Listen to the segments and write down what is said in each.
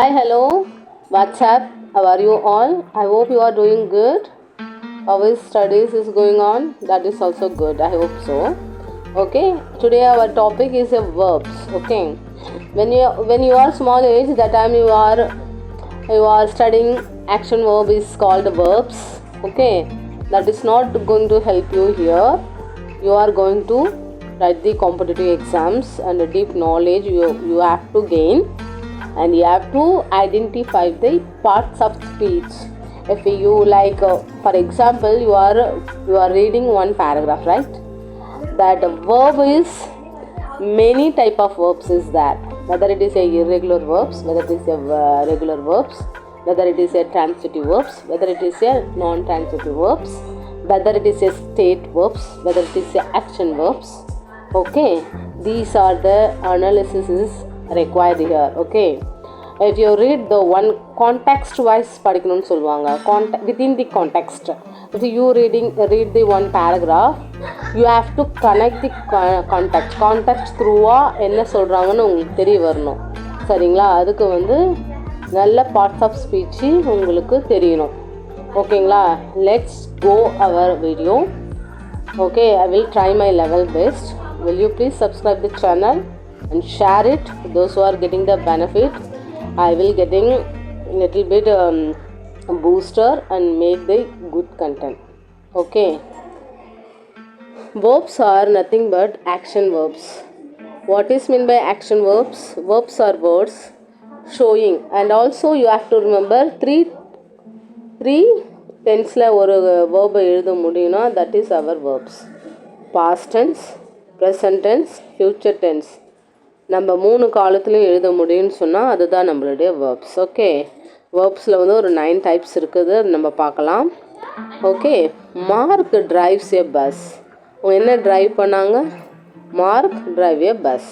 Hi, hello, what's up? How are you all? I hope you are doing good. How is studies is going on? That is also good. I hope so. Okay, today our topic is verbs. Okay, when you are small age, that time you are studying action verb is called verbs. Okay, that is not going to help you here. You are going to write the competitive exams and deep knowledge you have to gain, and you have to identify the parts of speech. If you like, for example, you are reading one paragraph, right? That verb is many type of verbs is there, whether it is a irregular verbs, whether it is a regular verbs, whether it is a transitive verbs, whether it is a non-transitive verbs, whether it is a state verbs, whether it is a action verbs. Okay, these are the analysis is required here. Okay, if you read the one context wise படிக்கணும்னு சொல்லுவாங்க, within the context. If you read the one paragraph, you have to connect the context through என்ன சொல்கிறாங்கன்னு உங்களுக்கு தெரிய வரணும். சரிங்களா? அதுக்கு வந்து நல்ல பார்ட்ஸ் ஆஃப் ஸ்பீச்சு உங்களுக்கு தெரியணும். ஓகேங்களா? Let's go our video. Okay, I will try my level best. Will you please subscribe the channel and share it to those who are getting the benefit? I will getting little bit booster and make the good content. Okay, verbs are nothing but action verbs. What is meant by action verbs? Verbs are words showing, and also you have to remember three டென்ஸில் ஒரு வேர்பை எழுத முடியும்னா that is our verbs. Past tense, present tense, future tense. நம்ம 3 காலத்துலையும் எழுத முடியும்னு சொன்னால் அதுதான் நம்மளுடைய வேர்ப்ஸ். ஓகே, வேர்ப்ஸில் வந்து ஒரு 9 டைப்ஸ் இருக்குது, அது நம்ம பார்க்கலாம். Okay, Mark drives a bus. அவங்க என்ன ட்ரைவ் பண்ணாங்க? Mark drive a bus.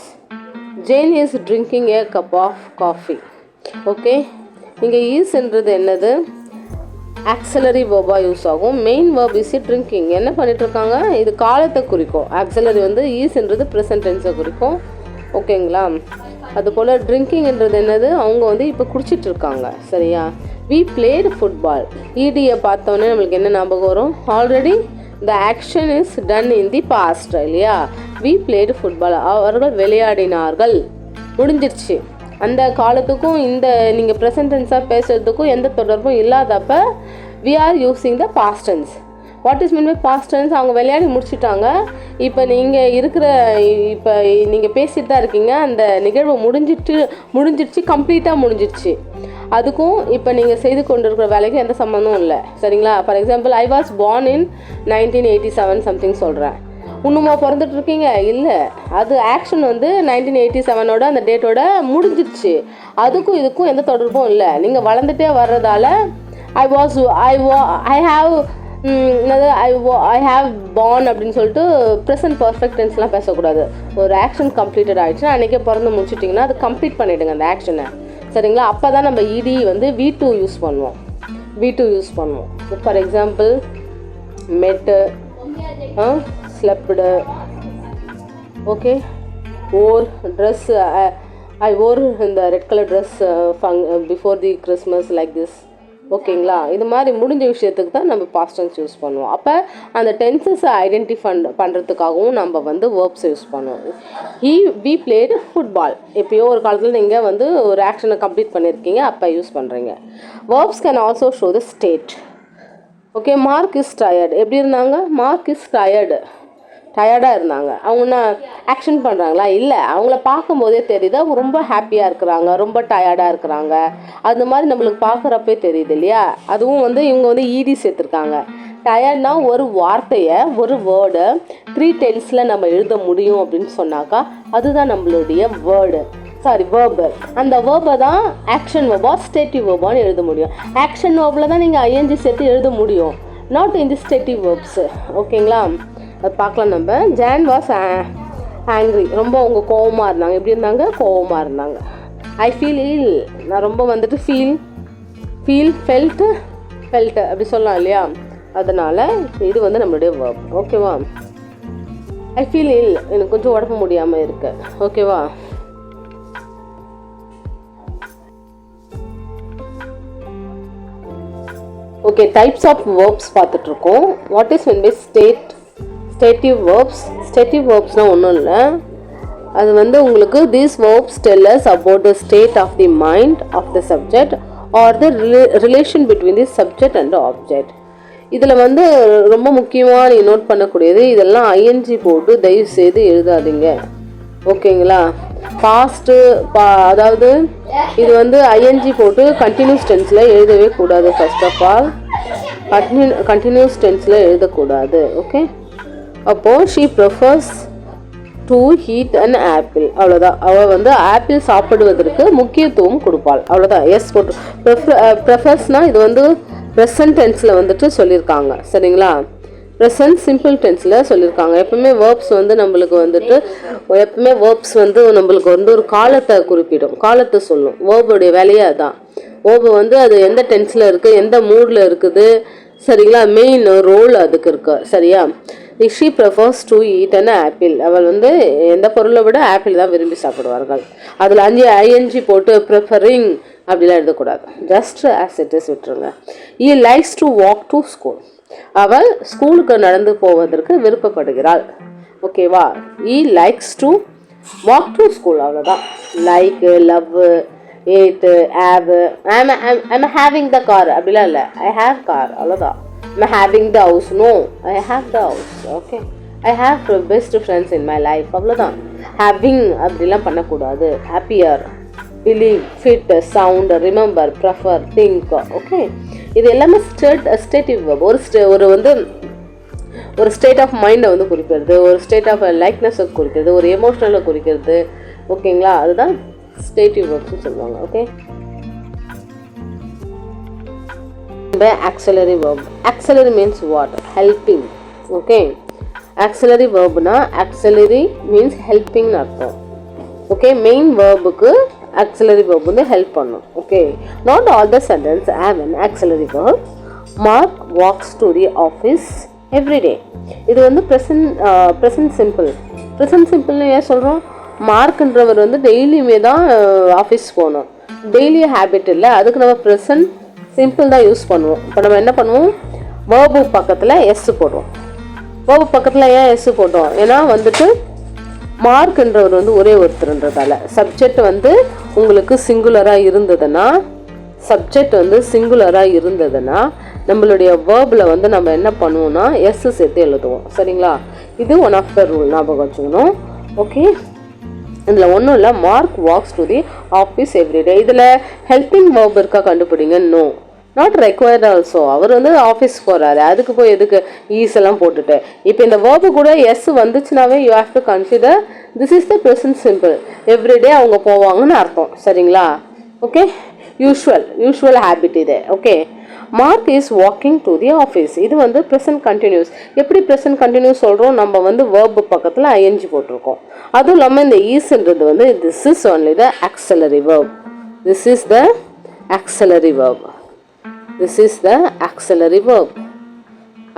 Jane is drinking a cup of coffee. Okay, இங்கே ஈஸ்ன்றது என்னது? ஆக்சிலரி வேர்பாக யூஸ் ஆகும். Main verb is drinking. என்ன பண்ணிகிட்ருக்காங்க? இது காலத்தை குறிக்கும். ஆக்சிலரி வந்து ஈஸ்ன்றது ப்ரெசன்ட் டென்ஸை குறிக்கும். ஓகேங்களா? அதுபோல் ட்ரிங்கிங்ன்றது என்னது? அவங்க வந்து இப்போ குடிச்சிட்ருக்காங்க. சரியா? We played football. இடியை பார்த்தோன்னே நம்மளுக்கு என்ன ஞாபகம் வரும்? Already the action is done in the past இல்லையா? We played football. அவர்கள் விளையாடினார்கள். முடிஞ்சிருச்சு. அந்த காலத்துக்கும் இந்த நீங்கள் ப்ரெசன்ட் டென்ஸாக பேசுகிறதுக்கும் எந்த தொடர்பும் இல்லாதப்ப we are using the past tense. What is mean by past tense? அவங்க விளையாடி முடிச்சுட்டாங்க. இப்போ நீங்கள் பேசிட்டு தான் இருக்கீங்க. அந்த நிகழ்வு முடிஞ்சிடுச்சு, கம்ப்ளீட்டாக முடிஞ்சிடுச்சு. அதுக்கும் இப்போ நீங்கள் செய்து கொண்டு இருக்கிற வேலைக்கும் எந்த சம்மந்தமும் இல்லை. சரிங்களா? For example, I was born in 1987 something சொல்கிறேன். இன்னுமா பிறந்துட்டுருக்கீங்க? இல்லை, அது ஆக்ஷன் வந்து 1987 அந்த டேட்டோட முடிஞ்சிடுச்சு. அதுக்கும் இதுக்கும் எந்த தொடர்பும் இல்லை. நீங்கள் வளர்ந்துட்டே வர்றதால ஐ ஹாவ் பார்ன் அப்படின்னு சொல்லிட்டு ப்ரெசன்ட் பர்ஃபெக்ட் டென்ஸ்லாம் பேசக்கூடாது. ஒரு ஆக்ஷன் கம்ப்ளீட்டட் ஆகிடுச்சுன்னா அன்றைக்கே பிறந்து முடிச்சிட்டிங்கன்னா அது கம்ப்ளீட் பண்ணிவிடுங்க அந்த ஆக்ஷனை. சரிங்களா? அப்போ தான் நம்ம இடி வந்து V2 யூஸ் பண்ணுவோம். ஃபார் எக்ஸாம்பிள், மெட்டு, ஸ்லெப்டு. ஓகே, ஓர் ட்ரெஸ். ஐ ஓர் இந்த red colour dress before the Christmas like this. ஓகேங்களா? இது மாதிரி முடிஞ்ச விஷயத்துக்கு தான் நம்ம பாஸ்ட் டென்ஸ் யூஸ் பண்ணுவோம். அப்போ அந்த டென்சஸை ஐடென்டிஃபை பண்ணுறதுக்காகவும் நம்ம வந்து வேர்ப்ஸ் யூஸ் பண்ணுவோம். We played football. எப்போயோ ஒரு காலத்தில் நீங்கள் வந்து ஒரு ஆக்ஷனை கம்ப்ளீட் பண்ணியிருக்கீங்க, அப்போ யூஸ் பண்ணுறீங்க. Verbs can also show the state. Okay, Mark is tired. எப்படி இருந்தாங்க? மார்க் இஸ் டயர்டாக இருந்தாங்க. அவங்க என்ன ஆக்ஷன் பண்ணுறாங்களா? இல்லை, அவங்கள பார்க்கும்போதே தெரியுது அவங்க ரொம்ப ஹாப்பியாக இருக்கிறாங்க, ரொம்ப டயர்டாக இருக்கிறாங்க. அந்த மாதிரி நம்மளுக்கு பார்க்குறப்பே தெரியுது இல்லையா? அதுவும் வந்து இவங்க வந்து இடி சேர்த்துருக்காங்க. டயர்ட்னா ஒரு வார்த்தையை, ஒரு வேர்டை 3 டென்ஸில் நம்ம எழுத முடியும் அப்படின்னு சொன்னாக்கா அதுதான் நம்மளுடைய வேர்பு. அந்த வேர்பை தான் ஆக்ஷன் வேர்பா ஸ்டேட்டிவ் வேர்பான்னு எழுத முடியும். ஆக்ஷன் வேர்பில் தான் நீங்கள் ஐஎன்ஜி சேர்த்து எழுத முடியும், நாட் இன் தி ஸ்டேட்டிவ் வேர்ப்ஸ். ஓகேங்களா? அது பார்க்கலாம் நம்ம. John was angry. ரொம்ப அவங்க கோவமாக இருந்தாங்க. எப்படி இருந்தாங்க? கோவமாக இருந்தாங்க. ஐ ஃபீல் இல். நான் ரொம்ப வந்துட்டு ஃபெல்ட்டு அப்படி சொல்லலாம் இல்லையா? அதனால் இது வந்து நம்மளுடைய வேர்ப். ஓகேவா? ஐ ஃபீல் இல். எனக்கு கொஞ்சம் உடம்பு முடியாமல் இருக்குது. ஓகேவா? ஓகே, டைப்ஸ் ஆஃப் வேர்ப்ஸ் பார்த்துட்டு இருக்கோம். What is mean by stative verbs? Stative வேர்ப்ஸ்னால் ஒன்றும் இல்லை, அது வந்து உங்களுக்கு these verbs tell us about the state of the mind of the subject or the relation between the subject and the object. இதில் வந்து ரொம்ப முக்கியமாக நீங்கள் நோட் பண்ணக்கூடியது, இதெல்லாம் ஐஎன்ஜி போட்டு தயவு செய்து எழுதாதீங்க, ஓகேங்களா? பாஸ்ட்டு அதாவது இது வந்து ஐஎன்ஜி போட்டு கண்டினியூஸ் டென்ஸில் எழுதவே கூடாது. ஃபர்ஸ்ட் ஆஃப் ஆல் கண்டினியூஸ் டென்ஸில் எழுதக்கூடாது, ஓகே? அப்போது she prefers to heat and apple, அவ்வளோதான். அவள் வந்து ஆப்பிள் சாப்பிடுவதற்கு முக்கியத்துவம் கொடுப்பாள், அவ்வளோதான். எஸ் போட்டு ப்ரெஃபர்ஸ்னால் இது வந்து ப்ரெசன்ட் டென்ஸில் வந்துட்டு சொல்லியிருக்காங்க, சரிங்களா? ப்ரெசன்ட் சிம்பிள் டென்ஸில் சொல்லியிருக்காங்க. எப்பவுமே வேர்ப்ஸ் வந்து நம்மளுக்கு வந்துட்டு நம்மளுக்கு வந்து ஒரு காலத்தை குறிப்பிடும், காலத்தை சொல்லும். வேர்புடைய வேலையே அதான். வேர்பு வந்து அது எந்த டென்ஸில் இருக்குது, எந்த மூடில் இருக்குது, சரிங்களா? மெயின் ரோல் அதுக்கு இருக்கு, சரியா? She prefers to eat and apple, அவள் வந்து எந்த பொருளை விட ஆப்பிள் தான் விரும்பி சாப்பிடுவார்கள். அதில் ஐஎன்ஜி போட்டு ப்ரிஃபரிங் அப்படிலாம் எழுதக்கூடாது, ஜஸ்ட் ஆஸ் இட் இஸ் விட்டுருங்க. He likes to walk to school, அவள் ஸ்கூலுக்கு நடந்து போவதற்கு விருப்பப்படுகிறாள், ஓகேவா? He likes to walk to school, அவ்வளோதான். Like, love, hate, have, I'm having the car அப்படிலாம் இல்லை, ஐ ஹேவ் கார், அவ்வளோதான். I'm having the house, no, I have the house, okay? I have best friends in my life, அவ்வளோதான். Having அப்படிலாம் பண்ணக்கூடாது. Happier, believe, fit, sound, remember, prefer, think, okay? இது எல்லாமே ஸ்டேட்டிவ் verb. ஒரு state of மைண்டை வந்து குறிக்கிறது, ஒரு ஸ்டேட் ஆஃப் லைக்னஸை குறிக்கிறது, ஒரு எமோஷனலை குறிக்கிறது, ஓகேங்களா? அதுதான் ஸ்டேட்டிவ் வேர்ப்ஸ்னு சொல்லுவாங்க, okay? By auxiliary verb. Auxiliary means what? Helping, okay? Auxiliary verb na auxiliary means helping னு அர்த்தம், okay? Main verb க்கு auxiliary verb வந்து help பண்ணும், okay? Not all the sentences have an auxiliary verb. Mark walks to the office every day. இது வந்து present simple. present simple ஏன் சொல்கிறோம்? மார்க்ன்றவர் வந்து டெய்லியுமே தான் ஆஃபீஸ் போகணும், டெய்லி ஹேபிட் இல்லை, அதுக்கு நம்ம present சிம்பிள் தான் யூஸ் பண்ணுவோம். இப்போ நம்ம என்ன பண்ணுவோம்? வேர்பு பக்கத்தில் எஸ் போடுவோம். வேர்பு பக்கத்தில் ஏன் எஸ் போட்டோம்? ஏன்னா வந்துட்டு மார்க்ன்றவர் வந்து ஒரே ஒருத்தருன்றதால. சப்ஜெக்ட் வந்து உங்களுக்கு சிங்குலராக இருந்ததுன்னா நம்மளுடைய வேர்பில் வந்து நம்ம என்ன பண்ணுவோம்னா எஸ் சேர்த்து எழுதுவோம், சரிங்களா? இது ஒன் ஆஃப் த ரூல், ஞாபகம் வச்சுக்கணும், ஓகே? இதில் ஒன்றும் இல்லை. Mark walks to the office everyday. இதில் ஹெல்பிங் வேர்ப் இருக்கா கண்டுபிடிங்க. No, not required also. அவர் வந்து ஆஃபீஸ் போகிறாரு, அதுக்கு போய் எதுக்கு ஈஸ் எல்லாம் போட்டுட்டு. இப்போ இந்த வேர்பு கூட எஸ் வந்துச்சுனாவே you have to consider this is the present simple. Everyday அவங்க போவாங்கன்னு அர்த்தம், சரிங்களா? ஓகே, யூஷுவல் ஹேபிட் இது, okay? Mark is walking to the office. இது வந்து ப்ரெசன்ட் கண்டினியூஸ். எப்படி ப்ரெசன்ட் கண்டினியூஸ் சொல்கிறோம்? நம்ம வந்து வேர்பு பக்கத்தில் ஐஎன்ஜி போட்டிருக்கோம். அதுவும் இல்லாமல் இந்த ஈஸ்ன்றது வந்து this is only the auxiliary verb. This is the auxiliary verb. This is the auxiliary verb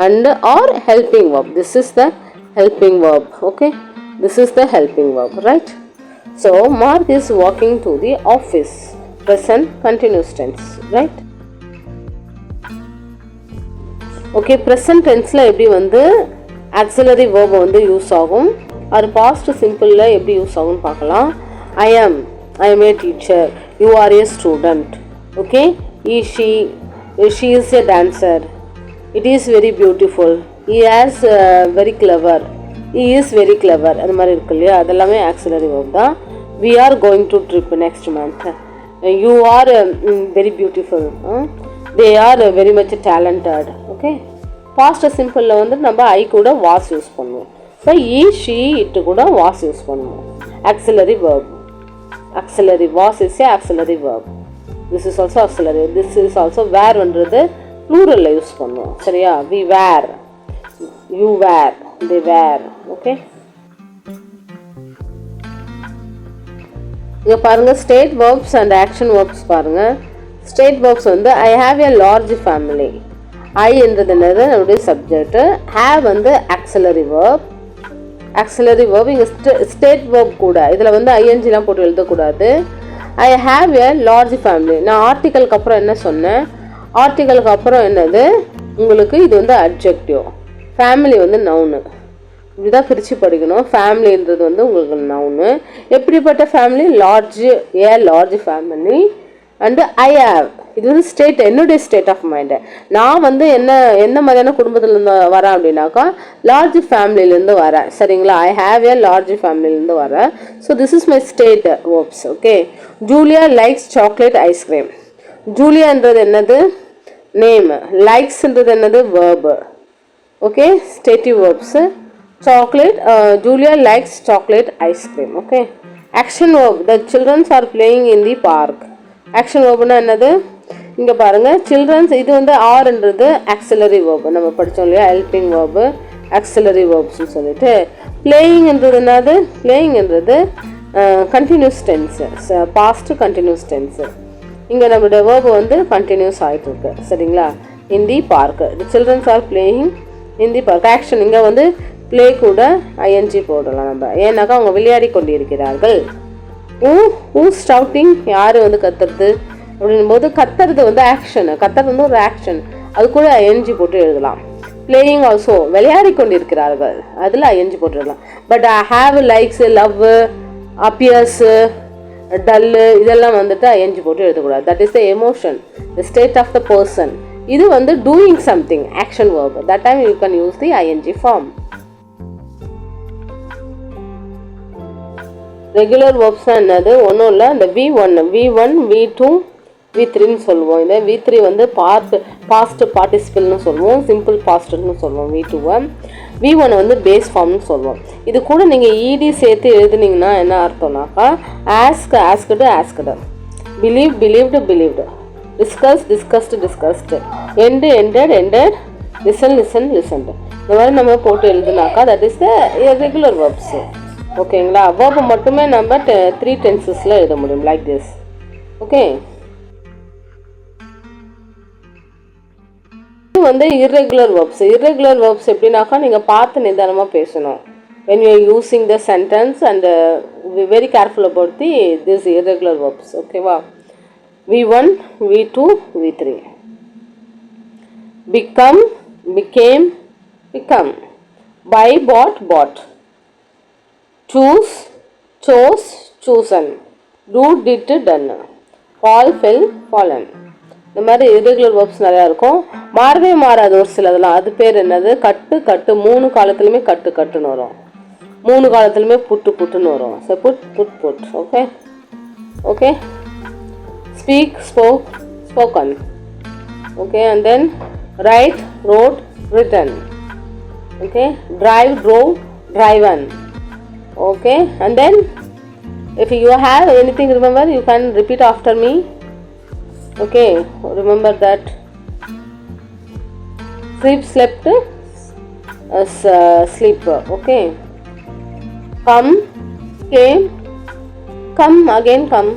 and or helping verb. This is the helping verb, okay? This is the helping verb, right? So Mark is walking to the office, present continuous tense, right? Okay, present tense la எப்படி வந்து auxiliary verb வந்து use ஆகும், அது past simple ல எப்படி use ஆகும்னு பார்க்கலாம். I am a teacher, you are a student, okay? She is a dancer. It is very beautiful. He is very clever. He is very clever. அந்த மாதிரி இருக்கு இல்லையா, அதெல்லாமே ஆக்சிலரி வேர்ப் தான். We are going to trip next month. You are very beautiful. They are very much talented. Okay. Past simple வந்து நம்ம I கூட was use பண்ணுவோம். இப்போ he, she, it கூட was யூஸ் பண்ணுவோம். Auxiliary verb. Auxiliary was is a auxiliary verb. This is also auxiliary. This is also were என்றது plural use பண்ணுவோம், சரியா? We were, you were, they were, okay? இங்க பாருங்க state verbs and action verbs பாருங்க. state verbs வந்து I have a large family. I என்றது என்னது? நம்முடைய சப்ஜெக்ட். have வந்து auxiliary verb. auxiliary verb இங்க state verb கூட. இதுல வந்து ing எல்லாம் போட்டு எழுதக்கூடாது. I have a large family. நான் ஆர்டிக்கலுக்கு அப்புறம் என்ன சொன்னேன்? ஆர்டிகலுக்கு அப்புறம் என்னது உங்களுக்கு இது வந்து அட்ஜெக்டிவ். ஃபேமிலி வந்து நவுனு. இப்படிதான் பிரித்து படிக்கணும். ஃபேமிலின்றது வந்து உங்களுக்கு நவுனு. எப்படிப்பட்ட family? Large family. And I have, இது வந்து ஸ்டேட், என்னுடைய ஸ்டேட் ஆஃப் மைண்டு. நான் வந்து எந்த மாதிரியான குடும்பத்துலேருந்து வரேன் அப்படின்னாக்கா லார்ஜ் ஃபேமிலியிலேருந்து வரேன். சரிங்களா? ஐ ஹேவ் ஏ லார்ஜ் ஃபேமிலியிலேருந்து வரேன். So this is my state verbs. Okay. Julia likes chocolate ice cream. ஜூலியான்றது என்னது? நேம். லைக்ஸ்ன்றது என்னது? Verb. Okay, stative verbs. Chocolate, Julia likes chocolate ice cream. Okay. Action verb, the childrens are playing in the park. Action வேர்ப்னா என்னது? இங்கே பாருங்கள், children's, இது வந்து ஆர்ன்றது ஆக்சிலரி வேர்பு. நம்ம படித்தோம் இல்லையா, ஹெல்பிங் வேர்பு, ஆக்சிலரி வேர்ப்ஸ்னு சொல்லிட்டு. பிளேயிங்ன்றது என்னது? பிளேயிங்ன்றது continuous tense, past continuous tense. இங்கே நம்மளுடைய வேர்பு வந்து கண்டினியூஸ் ஆகிட்டு இருக்கு. சரிங்களா? In the park, the childrens are playing in the park. Action, இங்கே வந்து பிளே கூட ஐஎன்ஜி போடலாம் நம்ம. ஏன்னாக்கா அவங்க விளையாடி கொண்டு இருக்கிறார்கள். ஊ ஸ்டவுட்டிங், யார் வந்து கத்துறது அப்படின்னும் போது கத்துறது வந்து ஆக்ஷனு. கத்துறது வந்து ஒரு ஆக்ஷன், அது கூட ஐஎன்ஜி போட்டு எழுதலாம். பிளேயிங் ஆல்சோ, விளையாடி கொண்டு இருக்கிறார்கள், அதில் ஐஎன்ஜி போட்டு எழுதலாம். But have, likes, love, appears, dull, இதெல்லாம் வந்துட்டு ஐஎன்ஜி போட்டு எழுதக்கூடாது. That is the emotion, the state of the person. இது வந்து doing something, action verb. That time you can use the I N G form. Regular வேர்ப்ஸ்னால் என்னது? ஒன்றும் இல்லை, இந்த V1, V2, V3ன்னு சொல்லுவோம். இதை V3 வந்து பாஸ்ட் பார்ட்டிசிபிள்னு சொல்லுவோம், சிம்பிள் பாஸ்ட்னு சொல்லுவோம் V2. V1 வந்து பேஸ் ஃபார்ம்னு சொல்லுவோம். இது கூட நீங்கள் ED சேர்த்து எழுதுனீங்கன்னா என்ன அர்த்தம்னாக்கா ask, asked, asked, believe, believed, believed, discuss, discussed, discussed, end, ended, ended, listen, listen, listened. இந்த மாதிரி நம்ம போட்டு எழுதுனாக்கா that is the regular verbs. ஓகேங்களா? வேர்பு மட்டுமே நம்ம 3 டென்சஸில் எழுத முடியும், லைக் திஸ். ஓகே. இது வந்து இர்ரெகுலர் வேர்ப்ஸ். இர்ரெகுலர் வேர்ப்ஸ் எப்படின்னாக்கா நீங்கள் பார்த்து நிதானமாக பேசணும். when you are using the sentence and be very careful about this irregular verbs. ஓகேவா? V1, V2, V3. become, became, become. buy, bought, bought. choose, chose, chosen. do, did, done. fall, fell, fallen. இந்த மாதிரி irregular verbs நிறையா இருக்கும். மாறவே மாறாது ஒரு சிலதெல்லாம். அது பேர் என்னது? கட்டு, கட்டு. 3 காலத்துலையுமே கட்டு, கட்டுன்னு வரும். 3 காலத்துலையுமே புட்டு, புட்டுன்னு வரும். So put, put, put. Okay. Okay. speak, spoke, spoken. okay, and then write, wrote, written. okay, drive, drove, driven. okay, and then if you have anything, remember, you can repeat after me. okay, remember that. sleep, slept, sleep. okay. come, came, come again, come.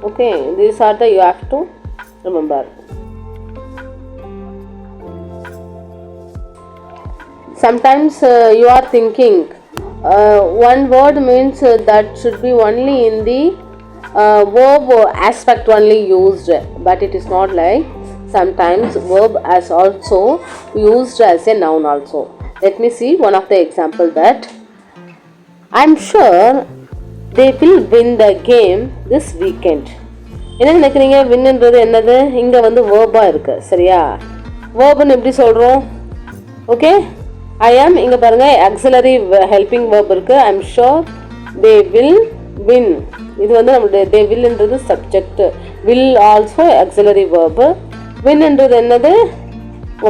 okay, these are the you have to remember. Sometimes you are thinking one word means that should be only in the verb aspect only used, but it is not like. Sometimes verb as also used as a noun also. Let me see one of the example that I'm sure they will win the game this weekend. என்ன நினைக்கிறீங்க? வின்ன்றது என்னது? இங்கே வந்து வேர்பாக இருக்குது. சரியா? வேர்புன்னு எப்படி சொல்கிறோம்? Okay. ஐ ஆம், இங்கே பாருங்கள், ஆக்சிலரி ஹெல்பிங் வேர்ப் இருக்குது. I am sure they will win. இது வந்து நம்மளுடைய தே வில்ன்றது subject. Will also auxiliary verb. வின்ன்றது என்னது?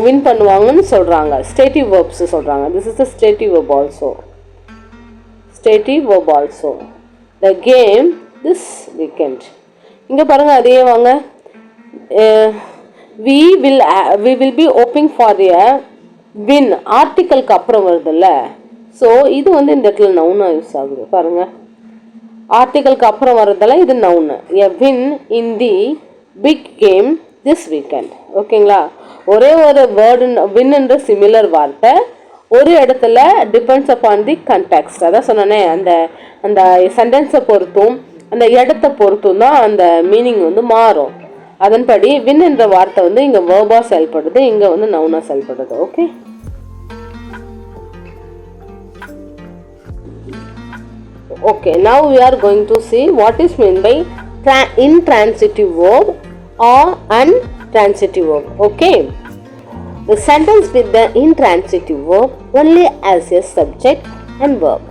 வின் பண்ணுவாங்கன்னு சொல்கிறாங்க. ஸ்டேட்டிவ் வேர்ப்ஸ் சொல்கிறாங்க. This is the stative verb also. Stative verb also. The game this weekend. இங்கே பாருங்கள், அதையே வாங்க. we will be hoping for a win. ஆர்டிக்கலுக்கு அப்புறம் வருதுல்ல. ஸோ இது வந்து இந்த இடத்துல நவுனாக யூஸ் ஆகுது. பாருங்கள், ஆர்டிக்கலுக்கு அப்புறம் வர்றதெல்லாம் இது noun. a win in the big game this weekend. ஓகேங்களா? ஒரே ஒரு வேர்டு வின்ன்ற சிமிலர் வார்த்தை ஒரு இடத்துல டிபெண்ட்ஸ் அப்பான் தி கண்டெக்ஸ்ட். அதான் சொன்னேனே, அந்த அந்த சென்டென்ஸை பொறுத்தும் அந்த இடத்த பொறுத்தும் தான் அந்த மீனிங் வந்து மாறும். அதன்படி win என்ற வார்த்தை வந்து இங்க verb-ஆ செயல்படுது, இங்க வந்து noun-ஆ செயல்படுது. Okay, okay, now we are going to see what is meant by intransitive verb or untransitive verb. Okay, the sentence with the intransitive verb only as a subject and verb.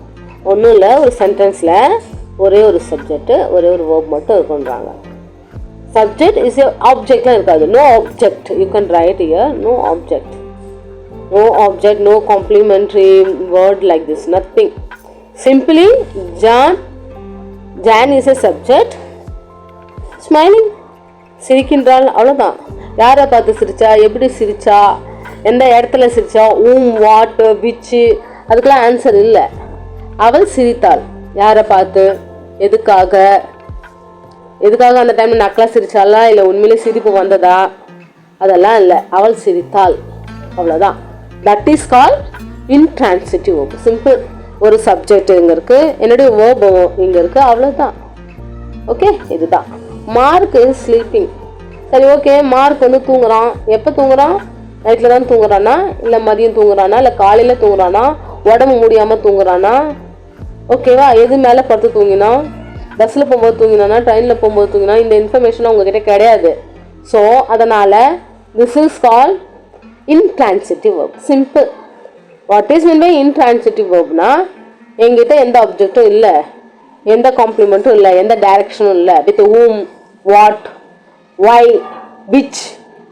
ஒன்றும் இல்லை, ஒரு சென்டென்ஸில் ஒரே ஒரு சப்ஜெக்ட் ஒரே ஒரு verb மட்டும் இருக்குன்றாங்க. Subject is a ஆப்ஜெக்ட்லாம் இருக்காது. No object, you can write here no object, no object, no complimentary word like this, nothing. Simply John is a subject, smiling, சிரிக்கின்றாள், அவ்வளோதான். யாரை பார்த்து சிரிச்சா, எப்படி சிரிச்சா, எந்த இடத்துல சிரிச்சா, வாட், விச்சு, அதுக்கெல்லாம் ஆன்சர் இல்லை. அவள் சிரித்தாள். யாரை பார்த்து, எதுக்காக, எதுக்காக அந்த டைம் நக்கலா சிரிச்சாலா இல்லை உண்மையிலே சிரிப்பு வந்ததா, அதெல்லாம் இல்லை. அவள் சிரித்தாள், அவ்வளோதான். That is call intransitive verb. Simple. ஒரு சப்ஜெக்ட் இங்கே இருக்கு, என்னுடைய வேர்ப் இங்கே இருக்கு, அவ்வளோதான். ஓகே, இதுதான். Mark is sleeping. சரி, ஓகே, மார்க் வந்து தூங்குறான். எப்போ தூங்குறான்? நைட்டில் தான் தூங்குறானா, இல்லை மதியம் தூங்குறானா, இல்லை காலையில் தூங்குறானா, உடம்பு முடியாமல் தூங்குறானா, ஓகேவா? எது மேலே படுத்து தூங்கினா, பஸ்ஸில் போகும்போது தூங்கினானா, ட்ரெயினில் போகும்போது தூங்கினா, இந்த இன்ஃபர்மேஷன் உங்ககிட்ட கிடையாது. ஸோ அதனால் this is call intransitive verb. Simple. What is mean by intransitive வேர்ப்னா, எங்கிட்ட எந்த ஆப்ஜெக்டும் இல்லை, எந்த காம்ப்ளிமெண்ட்டும் இல்லை, எந்த டைரக்ஷனும் இல்லை. With whom, what, why, which,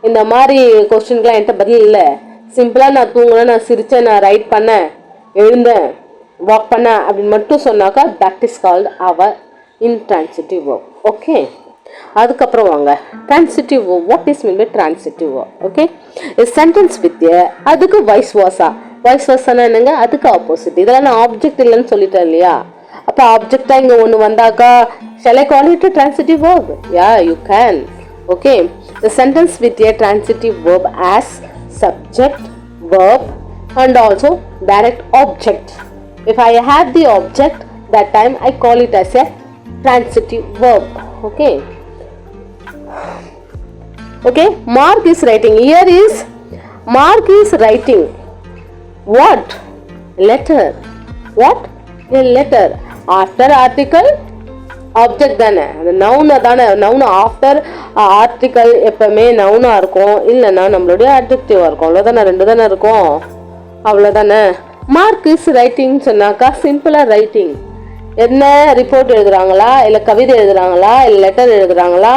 இந்த மாதிரி கொஸ்டின்கெலாம் என்கிட்ட பதில் இல்லை. சிம்பிளாக நான் தூங்கினேன், நான் சிரித்தேன், நான் ரைட் பண்ணேன், எழுந்தேன், வாக் பண்ண அப்படின்னு மட்டும் சொன்னாக்கா that is called our intransitive verb. Okay, அதுக்கப்புறம் வாங்க transitive verb. What is mean by transitive verb? Okay, sentence with அதுக்கு வைஸ் வாசா. வைஸ் வாசானா என்னங்க? அதுக்கு ஆப்போசிட். இதெல்லாம் நான் ஆப்ஜெக்ட் இல்லைன்னு சொல்லிட்டேன் இல்லையா? அப்போ ஆப்ஜெக்டா இங்கே ஒன்று வந்தாக்கா shall I call it a transitive verb? Yeah, you can. Okay, the sentence with a transitive verb as subject, verb and also direct object. If I have the object, that time I call it as a transitive verb. Okay. Okay, Mark is writing. Here is Mark is writing. What? Letter. What? A letter. After article, object தானே, அது நவுனை தானே. Noun after article எப்பவுமே நவுனாக இருக்கும், இல்லைன்னா நம்மளுடைய அட்ஜெக்டிவாக இருக்கும். அவ்வளோதானே, ரெண்டு தானே இருக்கும், அவ்வளோதானே. மார்க் இஸ் ரைட்டிங் சொன்னாக்கா சிம்பிளாக ரைட்டிங். என்ன ரிப்போர்ட் எழுதுறாங்களா, இல்லை கவிதை எழுதுறாங்களா, இல்லை லெட்டர் எழுதுறாங்களா,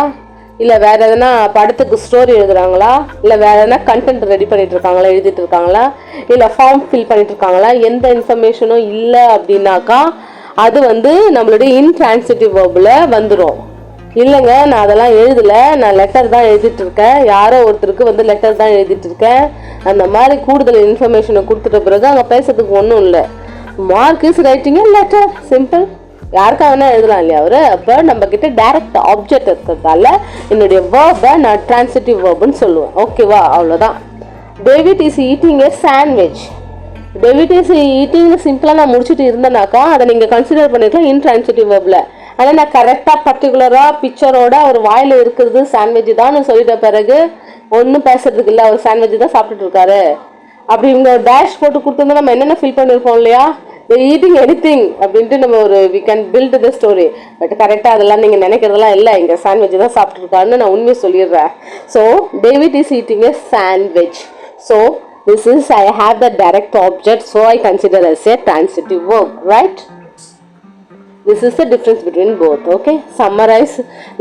இல்லை வேறு எதனா படத்துக்கு ஸ்டோரி எழுதுறாங்களா, இல்லை வேறு எதனா கண்டென்ட் ரெடி பண்ணிட்டு இருக்காங்களா, எழுதிட்டு இருக்காங்களா, இல்லை ஃபார்ம் ஃபில் பண்ணிட்டு இருக்காங்களா, எந்த இன்ஃபர்மேஷனும் இல்லை அப்படின்னாக்கா அது வந்து நம்மளுடைய இன்ட்ரான்சிட்டிவ் வேர்பில் வந்துடும். இல்லைங்க, நான் அதெல்லாம் எழுதலை, நான் லெட்டர் தான் எழுதிட்டு இருக்கேன், யாரோ ஒருத்தருக்கு வந்து லெட்டர் தான் எழுதிட்டு இருக்கேன், அந்த மாதிரி கூடுதல் இன்ஃபர்மேஷனை கொடுத்துட்ட பிறகு அங்கே பேசுறதுக்கு ஒன்றும் இல்லை. Mark is writing letter. Simple. யாருக்காக வேணா எழுதலாம் இல்லையா அவர்? அப்போ நம்ம கிட்ட டைரக்ட் ஆப்ஜெக்ட் இருக்கிறதால என்னுடைய வேர்பை நான் டிரான்சிட்டிவ் வேர்புன்னு சொல்லுவேன். ஓகேவா? அவ்வளோதான். David is eating a sandwich. David is ஈட்டிங்னு சிம்பிளாக நான் முடிச்சுட்டு இருந்தேனாக்கா அதை நீங்கள் கன்சிடர் பண்ணிக்கலாம் இன்ட்ரான்சிட்டிவ் வேர்பில். ஆனால் நான் கரெக்டாக பர்டிகுலராக பிக்சரோட அவர் வாயில் இருக்கிறது சாண்ட்விச் தான் சொல்லிட்ட பிறகு ஒன்றும் பேசுறதுக்கு இல்லை, அவர் சாண்ட்விச் தான் சாப்பிட்டுட்டு இருக்காரு அப்படி இவங்க டேஷ் போட்டு கொடுத்துருந்தா நம்ம என்னென்ன ஃபீல் பண்ணியிருப்போம் இல்லையா? த ஈட்டிங் எனிதிங் அப்படின்ட்டு நம்ம ஒரு we can build the story. But கரெக்டாக அதெல்லாம் நீங்கள் நினைக்கிறதெல்லாம் இல்லை, இங்கே சாண்ட்விச் தான் சாப்பிட்ருக்காருன்னு நான் உண்மையை சொல்லிடுறேன். So David is eating a sandwich. So this is I have the direct object, so I consider as a transitive verb, right? This is the difference between both. Okay, summarize.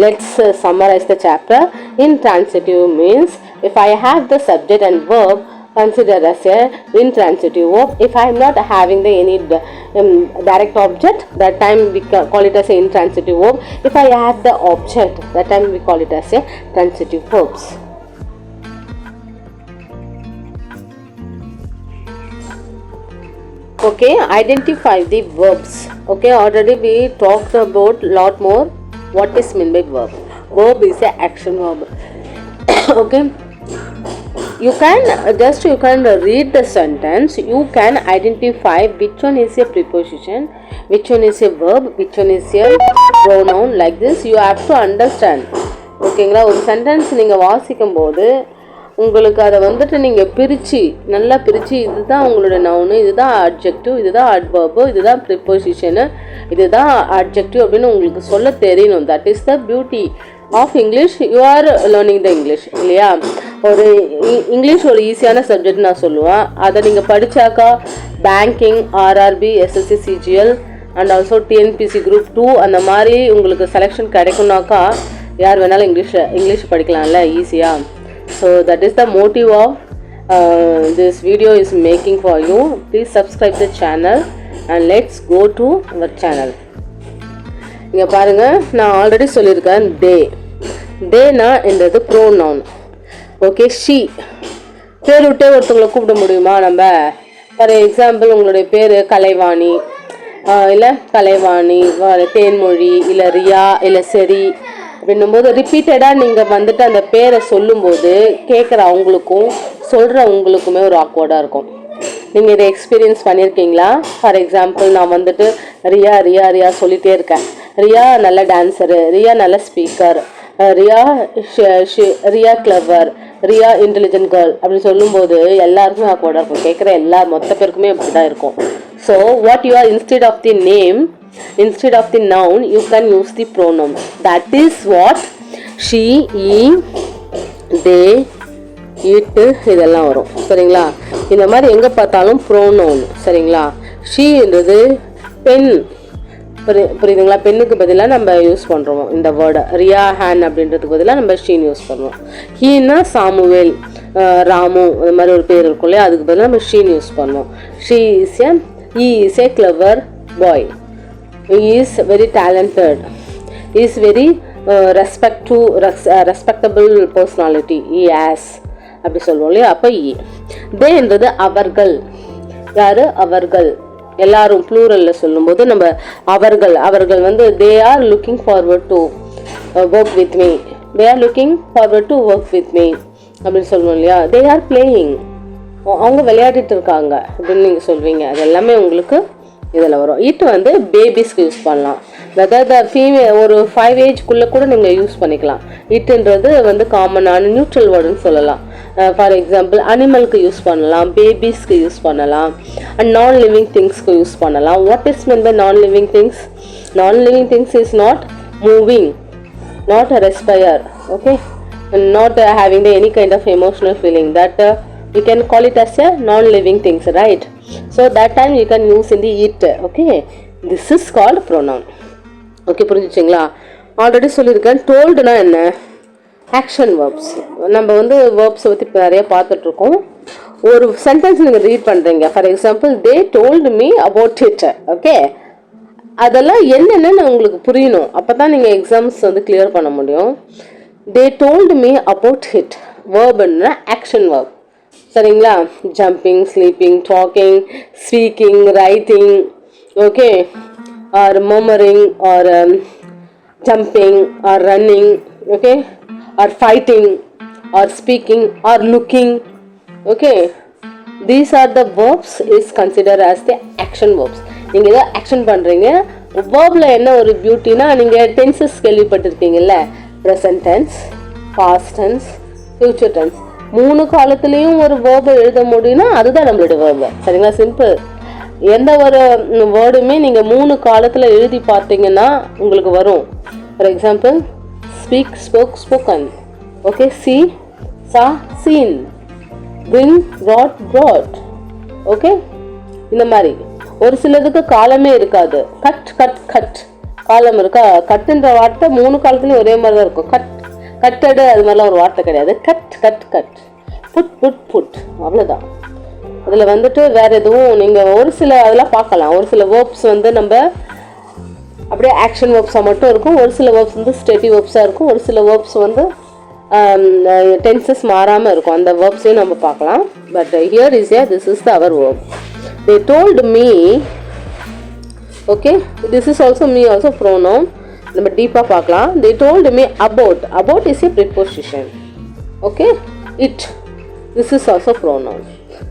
Let's summarize the chapter. Intransitive means if I have the subject and verb, consider as a intransitive verb. If I am not having the any direct object, that time we call it as a intransitive verb. If I have the object, that time we call it as a transitive verbs. Okay, identify the verbs. Okay, already we talked about lot more what is meant by verb. Verb is a action verb. Okay, you can read the sentence, you can identify which one is a preposition, which one is a verb, which one is a pronoun. Like this you have to understand. ஓகேங்களா? ஒரு sentence நீங்கள் வாசிக்கும் போது உங்களுக்கு அதை வந்துட்டு நீங்கள் பிரித்து நல்லா பிரித்து இதுதான் உங்களோட நவுனு, இதுதான் அட்ஜெக்டிவ், இதுதான் அட்வர்பு, இதுதான் ப்ரிப்போசிஷனு, இதுதான் அட்ஜெக்டிவ் அப்படின்னு உங்களுக்கு சொல்ல தெரியணும். That is the beauty of English. You are learning the English இல்லையா? ஒரு இங்கிலீஷ் ஒரு ஈஸியான சப்ஜெக்ட் நான் சொல்லுவேன். அதை நீங்கள் படித்தாக்கா banking, RRB, SSC, CGL and also TNPSC group 2 அந்த மாதிரி உங்களுக்கு செலெக்ஷன் கிடைக்கும்னாக்கா யார் வேணாலும் இங்கிலீஷ் படிக்கலாம்ல ஈஸியாக. So that is the motive of this video is making for you. Please subscribe the channel and let's go to our channel. இங்கே பாருங்கள், நான் already சொல்லியிருக்கேன் டேனா என்றது ப்ரோனவுன். ஓகே, ஷீ பேர் விட்டே ஒருத்தவங்களை கூப்பிட முடியுமா நம்ம? ஃபார் எக்ஸாம்பிள் உங்களுடைய பேர் கலைவாணி இல்லை கலைவாணி, தேன்மொழி, இல்லை ரியா, இல்லை சரி அப்படின்னும்போது ரிப்பீட்டடாக நீங்கள் வந்துட்டு அந்த பேரை சொல்லும்போது கேட்குற அவங்களுக்கும் சொல்கிற உங்களுக்குமே ஒரு ஆக்வர்டாக இருக்கும். நீங்கள் இதை எக்ஸ்பீரியன்ஸ் பண்ணியிருக்கீங்களா? ஃபார் எக்ஸாம்பிள் நான் வந்துட்டு ரியா ரியா ரியா சொல்லிகிட்டே இருக்கேன். ரியா நல்ல டான்ஸரு, ரியா நல்ல speaker, Riya clever, Riya intelligent girl அப்படின்னு சொல்லும்போது எல்லாருக்குமே ஆக்வர்டாக இருக்கும். கேட்குற மொத்த பேருக்குமே அப்படி தான் இருக்கும். So what you are instead of the noun you can use the pronoun. That is what she, he, they, it இதெல்லாம் வரும். சரிங்களா? இந்த மாதிரி எங்கே பார்த்தாலும் ப்ரோனவுன். சரிங்களா? ஷீன்றது பெண், புரியுதுங்களா? பெண்ணுக்கு பதிலாக நம்ம யூஸ் பண்ணுறோம் இந்த வேர்டை. ரியா ஹேன் அப்படின்றதுக்கு பதிலாக நம்ம ஷீன் யூஸ் பண்ணுவோம். ஹீனா சாமுவேல், ராமு இந்த மாதிரி ஒரு பேர் இருக்கும் இல்லையா, அதுக்கு பதிலாக நம்ம ஷீன் யூஸ் பண்ணுவோம். he is a clever boy. He is very talented. He is very respectable personality. He has அப்படி சொல்லுவோம் இல்லையா? அப்போ தேன்றது அவர்கள். யார்? அவர்கள். எல்லாரும் ப்ளூரலில் சொல்லும்போது நம்ம அவர்கள் வந்து they are looking forward to work with me. They are looking forward to work with me அப்படின்னு சொல்லுவோம் இல்லையா? They are playing. அவங்க விளையாடிட்டு இருக்காங்க அப்படின்னு நீங்கள் சொல்வீங்க. அது எல்லாமே உங்களுக்கு இதில் வரும். இட் வந்து பேபிஸ்க்கு யூஸ் பண்ணலாம். வெதர் த ஃபீமேல் ஒரு 5 ஏஜ்க்குள்ளே கூட நீங்கள் யூஸ் பண்ணிக்கலாம். இட்டுன்றது வந்து காமனான நியூட்ரல் வேர்டுன்னு சொல்லலாம். ஃபார் எக்ஸாம்பிள் அனிமலுக்கு யூஸ் பண்ணலாம், பேபிஸ்க்கு யூஸ் பண்ணலாம், அண்ட் நான் லிவிங் திங்ஸ்க்கு யூஸ் பண்ணலாம். What is mean by non living things? Non living things is not moving, not respire, okay, not having any kind of emotional feeling. That we can call it as a non-living things, right? So that time you can use in the it. Okay, this is called pronoun. Okay, புரிஞ்சுச்சிங்களா? Already சொல்லியிருக்கேன். டோல்டுனா என்ன? Action verbs. நம்ம வந்து வேர்ப்ஸை பற்றி நிறைய பார்த்துட்ருக்கோம். ஒரு சென்டென்ஸ் நீங்கள் ரீட் பண்ணுறீங்க. For example they told me about it. Okay, அதெல்லாம் என்னென்னு உங்களுக்கு புரியணும். அப்போ தான் நீங்கள் எக்ஸாம்ஸ் வந்து கிளியர் பண்ண முடியும். they told me about it. வேர்ப்னா ஆக்ஷன் வேர்ப். சரிங்களா? Jumping, sleeping, talking, speaking, writing, okay, or murmuring, or jumping, or running, okay, or fighting, or speaking, or looking, okay, these are the verbs is considered as the action verbs. நீங்கள் ஏதோ action பண்ணுறீங்க. Waybill என்ன ஒரு பியூட்டினா, நீங்கள் tenses கேள்விப்பட்டிருக்கீங்கல்ல, present tense, past tense, future tense. 3 காலத்துலேயும் ஒரு வேர்பை எழுத முடியும்னா அதுதான் நம்மளோட வேர்பு. சரிங்களா? சிம்பிள். எந்த ஒரு வேர்டுமே நீங்கள் 3 காலத்தில் எழுதி பார்த்தீங்கன்னா உங்களுக்கு வரும். For example speak, spoke, spoken, okay, see, saw, seen, bring, brought, brought, okay. இந்த மாதிரி ஒரு சிலதுக்கு காலமே இருக்காது. கட், கட், கட் காலம் இருக்கா? கட்டுன்ற வார்த்தை 3 காலத்துலேயும் ஒரே மாதிரி தான் இருக்கும். கட்டடு அது மாதிரிலாம் ஒரு வார்த்தை கிடையாது. Cut, cut, cut, put, put, put, அவ்வளோதான். அதில் வந்துட்டு வேறு எதுவும் நீங்கள் ஒரு சில அதெல்லாம் பார்க்கலாம். ஒரு சில வேர்ப்ஸ் வந்து நம்ம அப்படியே ஆக்ஷன் வேர்ப்ஸாக மட்டும் இருக்கும். ஒரு சில வேர்ப்ஸ் வந்து ஸ்டெடி வேர்ப்ஸாக இருக்கும். ஒரு சில வேர்ப்ஸ் வந்து டென்சஸ் மாறாமல் இருக்கும். அந்த வேர்ப்ஸையும் நம்ம பார்க்கலாம். But here is this is the our verb. they told me, okay, this is also me also pronoun. நம்ம டீப்பாக பார்க்கலாம். they told me about is a preposition, okay, it, this is also pronoun.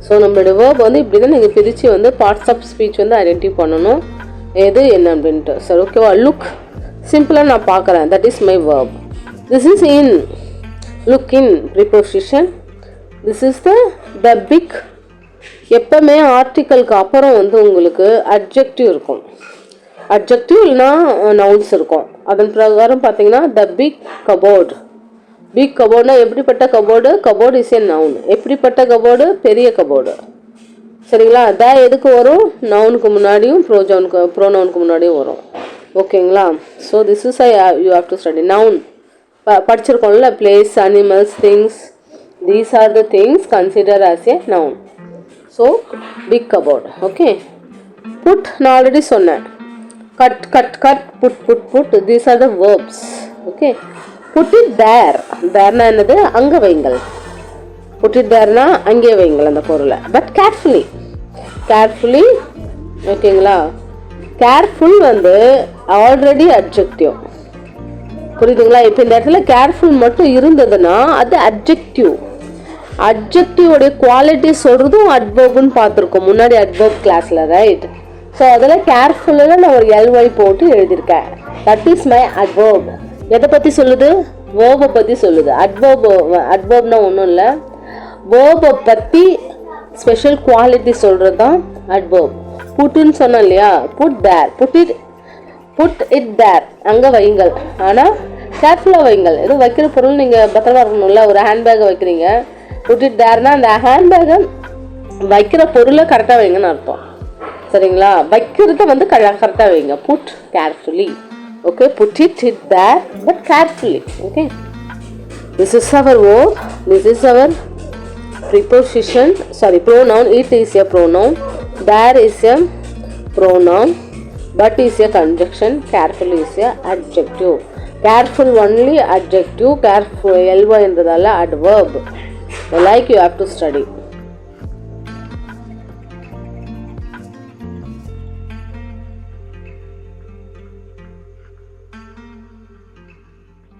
So நம்மளோட verb வந்து இப்படி தான் நீங்கள் பிரித்து வந்து பார்ட்ஸ் ஆஃப் ஸ்பீச் வந்து ஐடென்டிஃபை பண்ணணும் எது என்ன அப்படின்ட்டு. சரி, ஓகேவா? லுக் சிம்பிளாக நான் பார்க்குறேன், that is my verb. This is in. Look in preposition. This is the big. எப்பவுமே ஆர்டிக்கலுக்கு அப்புறம் வந்து உங்களுக்கு அட்ஜெக்டிவ் இருக்கும். அட்ஜெக்டிவ் இல்லைனா நவுன்ஸ் இருக்கும். அதன் பிரகாரம் பார்த்தீங்கன்னா த பிக் கபோர்டு. பிக் கபோர்டுனா எப்படிப்பட்ட cupboard? Cupboard is a noun. எப்படிப்பட்ட கபோர்டு? பெரிய கபோர்டு. சரிங்களா? த எதுக்கு வரும்? நவுனுக்கு முன்னாடியும் ப்ரோனவுனுக்கு முன்னாடியும் வரும். ஓகேங்களா? So this is you have to study. Noun படிச்சிருக்கோம்ல, place, animals, things, these are the things consider as a noun. So big cupboard. Okay. Put நான் ஆல்ரெடி சொன்னேன். Cut cut cut, put put put, these are the verbs. Okay. Put it there. தேர்னா என்னது? அங்கே வைங்கள். Put it தேர்னா அங்கே வைங்கள் அந்த பொருளை. But carefully. Carefully. ஓகேங்களா? Careful வந்து ஆல்ரெடி அட்ஜெக்டிவ். புரியுதுங்களா? இப்போ இந்த இடத்துல கேர்ஃபுல் மட்டும் இருந்ததுன்னா அது அட்ஜெக்டிவ். அட்ஜெக்டிவோடைய குவாலிட்டி சொல்கிறதும் அட்வர்ப்னு பார்த்துருக்கோம் முன்னாடி அட்வர்ப் கிளாஸில், ரைட்? ஸோ அதில் கேர்ஃபுல்லில் நான் ஒரு எல்ஒய் போட்டு எழுதியிருக்கேன். That is my adverb. எதை பற்றி சொல்லுது? வேர்பை பற்றி சொல்லுது. அட்வர்ப்னா ஒன்றும் இல்லை, வேர்பை பற்றி ஸ்பெஷல் குவாலிட்டி சொல்கிறது தான் அட்வர்ப். புட்டுன்னு சொன்னோம் இல்லையா? புட் தேர், புட் இட் தேர், அங்கே வைங்கள். ஆனால் கேர்ஃபுல்லாக வைங்கள். எதுவும் வைக்கிற பொருள் நீங்கள் பத்திரமா இருக்கணும்ல. ஒரு ஹேண்ட்பேக்கை வைக்கிறீங்க, புட் இட் தேர்னா அந்த ஹேண்ட்பேக்கை வைக்கிற பொருளை கரெக்டாக வைங்கன்னு அர்த்தம். சரிங்களா? வைக்கிறத வந்து கரெக்டாக வைங்க. Put carefully. Okay. Put it there but carefully. Okay. This is our verb. This is our preposition, sorry, pronoun. It is a pronoun. There is a pronoun. But is a conjunction. Careful is a adjective. Careful only adjective. Careful ly என்றதால adverb. Like you have to study.